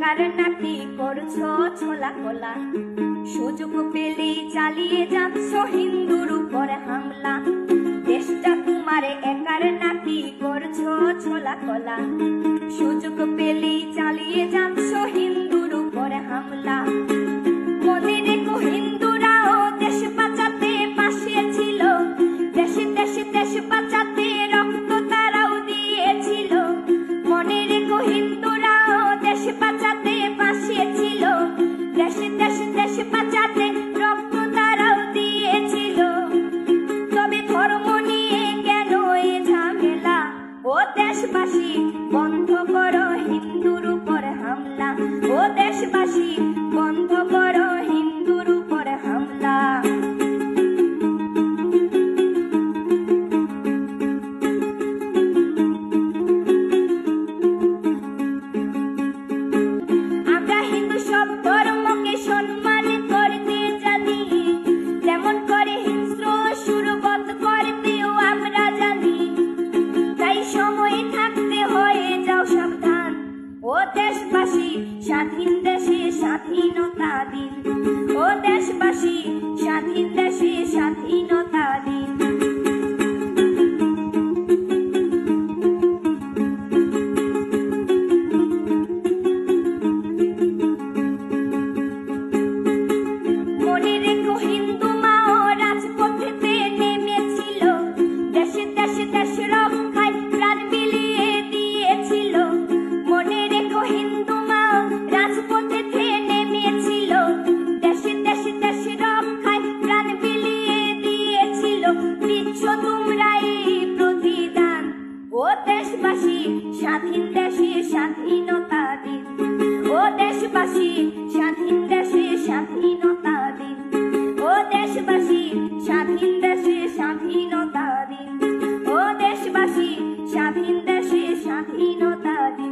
একার নাকি করছো ছোলা কোলা, সুযোগ পেলেই চালিয়ে যাচ্ছ হিন্দুর উপর হামলা। দেশটা তোমার একার নাকি করছো ছোলা কোলা, সুযোগ পেলেই চালিয়ে যাচ্ছ হিন্দুর উপর হামলা। মনে রেখো হিন্দুরাও দেশ বাঁচাতে পাশে ছিল, দেশে দেশে দেশ বাঁচাতে রক্ত তারাও দিয়েছিল। মনে রেখো হিন্দুরাও দেশ বাঁচাতে পাশে ছিল, দেশে দেশে দেশ বাঁচাতে রক্ত তারাও দিয়েছিল। তবে ধর্ম নিয়ে কেন এ ঝামেলা, ও দেশবাসী বন্ধ করো হিন্দুর উপর হামলা, ও দেশবাসী বন্ধ করো হিন্দুর উপর হামলা। আমরা হিন্দু সব ধর্মকে সম্মান করতে জানি, যেমন করে হিংস্র সুরবত করতেও আমরা জানি। তাই সময় থাকতে হয়ে যাও সাবধান, ও দেশবাসী স্বাধীন দেশে স্বাধীনতা দিন, ও দেশবাসী স্বাধীন দেশে স্বাধীনতা দিন। মনে রেখো হিন্দু মাও রাজপথেতে নেমেছিল, দেশে দেশে দেশ রক্ষায় প্রাণ বিলিয়ে দিয়েছিল। মনে রেখো হিন্দু মাও রাজপথেতে নেমেছিল, দেশে দেশে দেশ রক্ষায় প্রাণ বিলিয়ে দিয়েছিল। দিচ্ছ তোমরা এই প্রতিদান, ও দেশবাসী স্বাধীন দেশে স্বাধীনতা দিন, ও দেশবাসী স্বাধীন দেশে স্বাধীনতা দিন, ও দেশবাসী স্বাধীন দেশে স্বাধীনতা দিন, ও দেশবাসী স্বাধীন দেশে স্বাধীনতা দিন।